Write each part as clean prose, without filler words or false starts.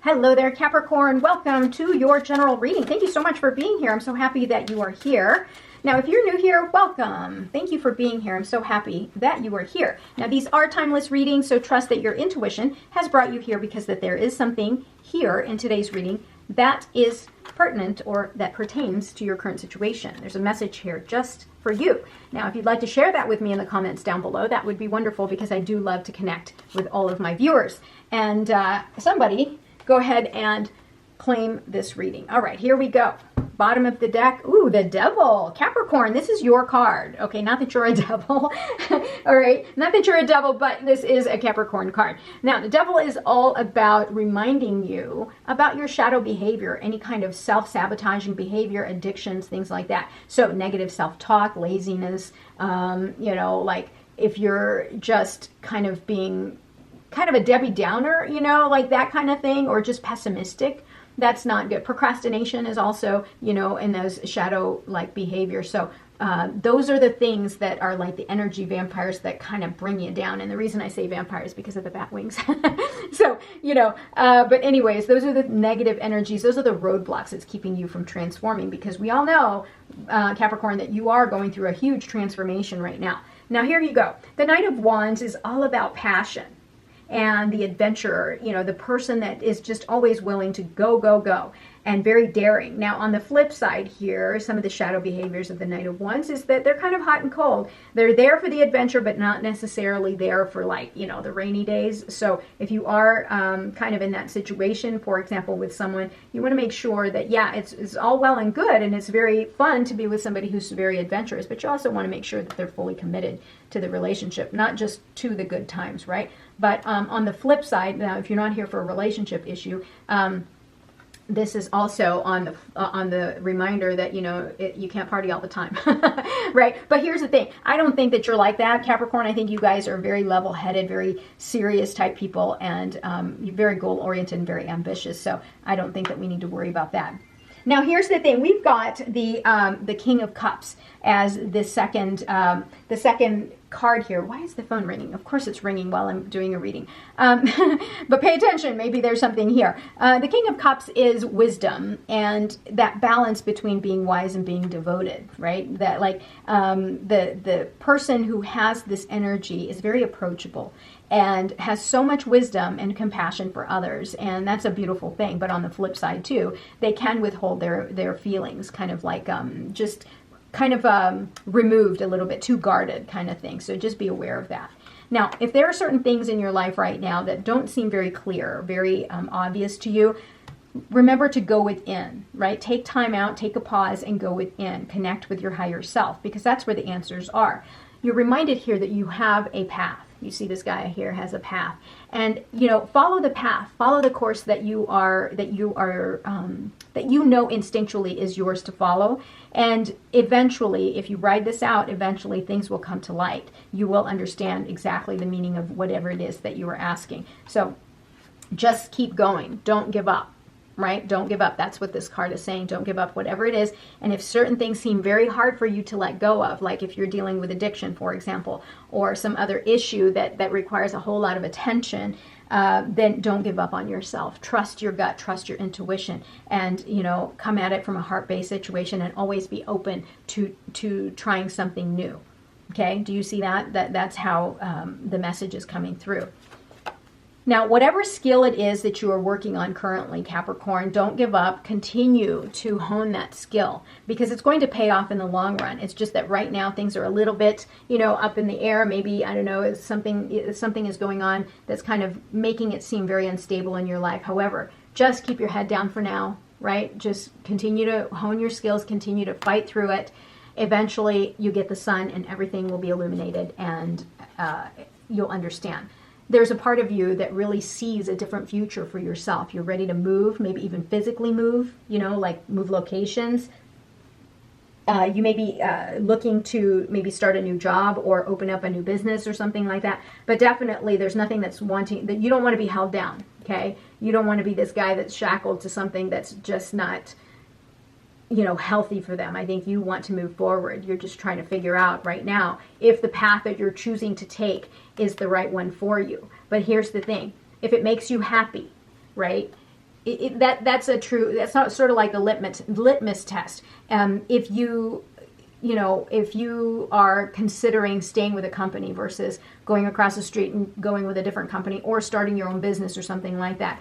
Hello there, Capricorn. Welcome to your general reading. Thank you so much for being here. I'm so happy that you are here. Now, if you're new here, welcome. Thank you for being here. I'm so happy that you are here. Now, these are timeless readings, so trust that your intuition has brought you here because that there is something here in today's reading that is pertinent or that pertains to your current situation. There's a message here just for you. Now, if you'd like to share that with me in the comments down below, that would be wonderful because I do love to connect with all of my viewers. And somebody go ahead and claim this reading. All right, here we go. Bottom of the deck. Ooh, the devil. Capricorn, this is your card. Okay, not that you're a devil. All right, not that you're a devil, but this is a Capricorn card. Now, the devil is all about reminding you about your shadow behavior, any kind of self-sabotaging behavior, addictions, things like that. So negative self-talk, laziness, like if you're just kind of being kind of a Debbie Downer, like that kind of thing, or just pessimistic. That's not good. Procrastination is also, in those shadow-like behaviors. So those are the things that are like the energy vampires that kind of bring you down. And the reason I say vampires is because of the bat wings. So, but anyways, those are the negative energies. Those are the roadblocks that's keeping you from transforming, because we all know, Capricorn, that you are going through a huge transformation right now. Now, here you go. The Knight of Wands is all about passion and the adventurer, the person that is just always willing to go, go, go, and very daring. Now, on the flip side here, some of the shadow behaviors of the Knight of Wands is that they're kind of hot and cold. They're there for the adventure, but not necessarily there for the rainy days. So if you are kind of in that situation, for example, with someone, you want to make sure that, it's all well and good, and it's very fun to be with somebody who's very adventurous, but you also want to make sure that they're fully committed to the relationship, not just to the good times, right? But on the flip side, now, if you're not here for a relationship issue, this is also on the reminder that, you can't party all the time, right? But here's the thing. I don't think that you're like that, Capricorn. I think you guys are very level-headed, very serious type people, and you're very goal-oriented and very ambitious. So I don't think that we need to worry about that. Now, here's the thing. We've got the King of Cups as the second card here. Why is the phone ringing? Of course it's ringing while I'm doing a reading. But pay attention. Maybe there's something here. The King of Cups is wisdom and that balance between being wise and being devoted, right? That the person who has this energy is very approachable and has so much wisdom and compassion for others, and that's a beautiful thing. But on the flip side too, they can withhold their feelings, kind of like just kind of removed a little bit, too guarded kind of thing. So just be aware of that. Now, if there are certain things in your life right now that don't seem very clear, very obvious to you, remember to go within, right? Take time out, take a pause, and go within. Connect with your higher self, because that's where the answers are. You're reminded here that you have a path. You see this guy here has a path, and follow the path, follow the course that you know instinctually is yours to follow. And eventually, if you ride this out, eventually things will come to light. You will understand exactly the meaning of whatever it is that you are asking. So just keep going. Don't give up. Right? Don't give up. That's what this card is saying. Don't give up, whatever it is. And if certain things seem very hard for you to let go of, like if you're dealing with addiction, for example, or some other issue that requires a whole lot of attention, then don't give up on yourself. Trust your gut, trust your intuition, and come at it from a heart-based situation, and always be open to trying something new. Okay? Do you see that? That's how the message is coming through. Now, whatever skill it is that you are working on currently, Capricorn, don't give up. Continue to hone that skill, because it's going to pay off in the long run. It's just that right now things are a little bit, up in the air. Maybe, I don't know, something is going on that's kind of making it seem very unstable in your life. However, just keep your head down for now, right? Just continue to hone your skills, continue to fight through it. Eventually, you get the sun and everything will be illuminated, and you'll understand. There's a part of you that really sees a different future for yourself. You're ready to move, maybe even physically move, like move locations. You may be looking to maybe start a new job or open up a new business or something like that. But definitely there's nothing that you don't want to be held down, okay? You don't want to be this guy that's shackled to something that's just not, healthy for them. I think you want to move forward. You're just trying to figure out right now if the path that you're choosing to take is the right one for you. But here's the thing. If it makes you happy, right? that's not sort of like the litmus test. If if you are considering staying with a company versus going across the street and going with a different company, or starting your own business or something like that,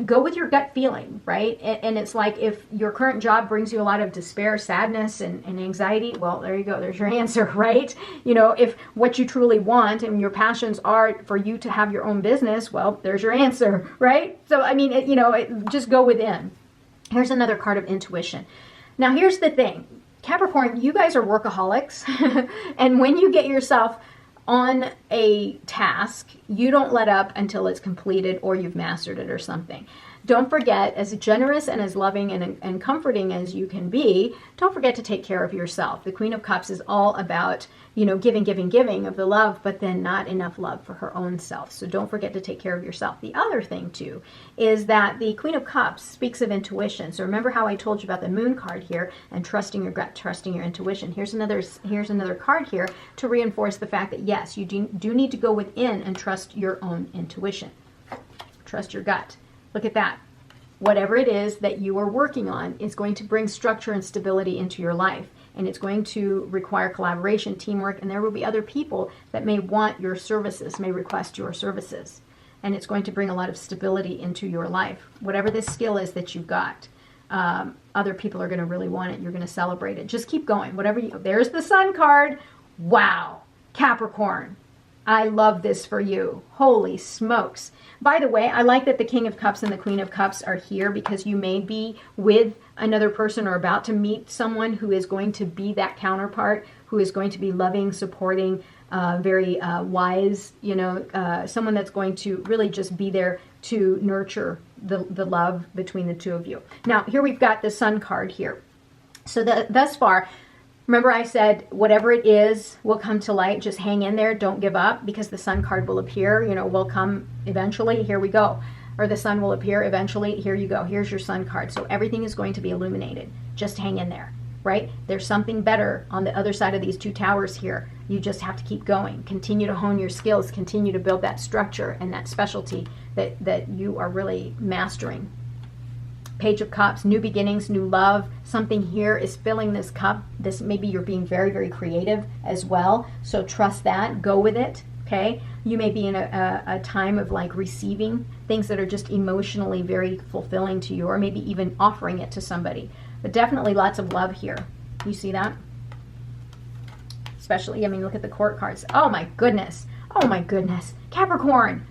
go with your gut feeling, right? And it's like, if your current job brings you a lot of despair, sadness, and anxiety, well, there you go. There's your answer, right? If what you truly want and your passions are for you to have your own business, well, there's your answer, right? So, I mean, just go within. Here's another card of intuition. Now, here's the thing. Capricorn, you guys are workaholics. And when you get yourself on a task, you don't let up until it's completed or you've mastered it or something. Don't forget, as generous and as loving and comforting as you can be, don't forget to take care of yourself. The Queen of Cups is all about, giving of the love, but then not enough love for her own self. So don't forget to take care of yourself. The other thing, too, is that the Queen of Cups speaks of intuition. So remember how I told you about the Moon card here and trusting your gut, trusting your intuition. Here's another card here to reinforce the fact that, yes, you do need to go within and trust your own intuition. Trust your gut. Look at that. Whatever it is that you are working on is going to bring structure and stability into your life. And it's going to require collaboration, teamwork, and there will be other people that may want your services, may request your services. And it's going to bring a lot of stability into your life. Whatever this skill is that you've got, other people are going to really want it. You're going to celebrate it. Just keep going. There's the Sun card. Wow. Capricorn. I love this for you. Holy smokes. By the way, I like that the King of Cups and the Queen of Cups are here, because you may be with another person or about to meet someone who is going to be that counterpart, who is going to be loving, supporting, very wise, someone that's going to really just be there to nurture the love between the two of you. Now, here we've got the Sun card here. So thus far, remember I said whatever it is will come to light. Just hang in there. Don't give up, because the Sun card will appear, will come eventually. Here we go. Or the sun will appear eventually. Here you go. Here's your Sun card. So everything is going to be illuminated. Just hang in there, right? There's something better on the other side of these two towers here. You just have to keep going. Continue to hone your skills. Continue to build that structure and that specialty that you are really mastering. Page of Cups, new beginnings, new love. Something here is filling this cup. This, maybe you're being very, very creative as well. So trust that. Go with it. Okay. You may be in a time of like receiving things that are just emotionally very fulfilling to you, or maybe even offering it to somebody. But definitely lots of love here. You see that? Especially, look at the Court cards. Oh my goodness. Oh my goodness. Capricorn.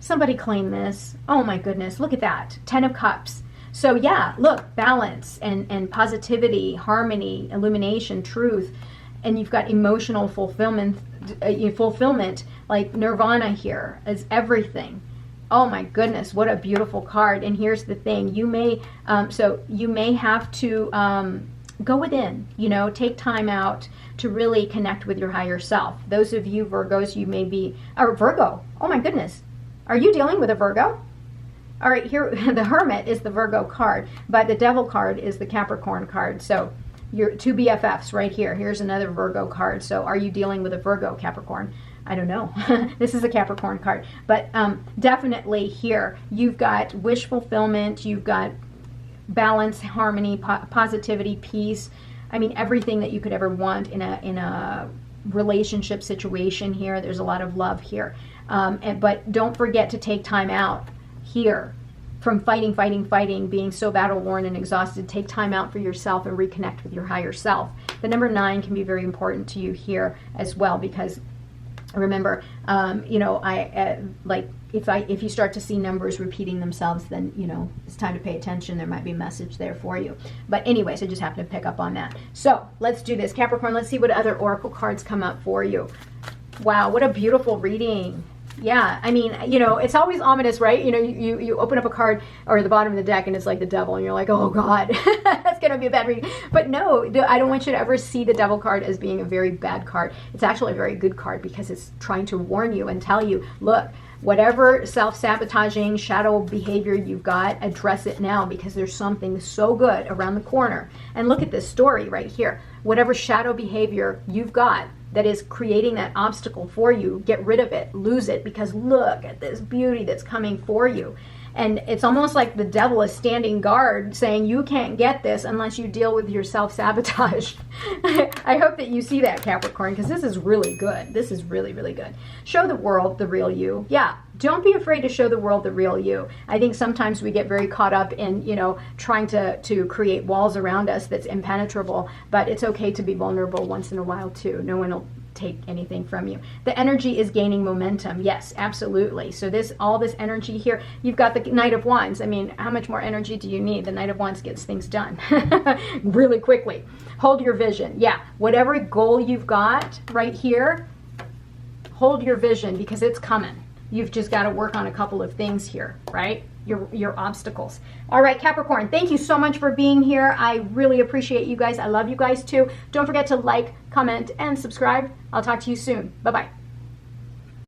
Somebody claim this. Oh my goodness. Look at that. 10 of Cups. So yeah, look, balance and positivity, harmony, illumination, truth, and you've got emotional fulfillment, like nirvana here is everything. Oh my goodness, what a beautiful card. And here's the thing, you may have to go within, take time out to really connect with your higher self. Those of you Virgos, you may be, or Virgo, oh my goodness, are you dealing with a Virgo? All right, here, the Hermit is the Virgo card, but the Devil card is the Capricorn card. So your two BFFs right here. Here's another Virgo card. So are you dealing with a Virgo, Capricorn? I don't know. This is a Capricorn card. But definitely here, you've got wish fulfillment, you've got balance, harmony, positivity, peace. Everything that you could ever want in a relationship situation here. There's a lot of love here. But don't forget to take time out here from fighting, being so battle worn and exhausted. Take time out for yourself and reconnect with your higher self. The number 9 can be very important to you here as well, because remember, if you start to see numbers repeating themselves, then it's time to pay attention. There might be a message there for you. But anyways, I just happened to pick up on that. So let's do this, Capricorn. Let's see what other oracle cards come up for you. Wow, what a beautiful reading. Yeah, it's always ominous, right? You open up a card or the bottom of the deck and it's like the Devil, and you're like, oh God, that's going to be a bad reading. But no, I don't want you to ever see the Devil card as being a very bad card. It's actually a very good card, because it's trying to warn you and tell you, look, whatever self-sabotaging shadow behavior you've got, address it now, because there's something so good around the corner. And look at this story right here. Whatever shadow behavior you've got that is creating that obstacle for you, get rid of it, lose it, because look at this beauty that's coming for you. And it's almost like the devil is standing guard saying you can't get this unless you deal with your self-sabotage. I hope that you see that, Capricorn, because this is really good. This is really, really good. Show the world the real you. Yeah, don't be afraid to show the world the real you. I think sometimes we get very caught up in, you know, trying to create walls around us that's impenetrable, but it's okay to be vulnerable once in a while too. No one will take anything from you. The energy is gaining momentum. Yes, absolutely. So all this energy here, you've got the Knight of Wands. I mean, how much more energy do you need? The Knight of Wands gets things done really quickly. Hold your vision. Yeah, whatever goal you've got right here, hold your vision because it's coming. You've just got to work on a couple of things here, right? Your obstacles. All right, Capricorn, thank you so much for being here. I really appreciate you guys. I love you guys too. Don't forget to like, comment, and subscribe. I'll talk to you soon. Bye-bye.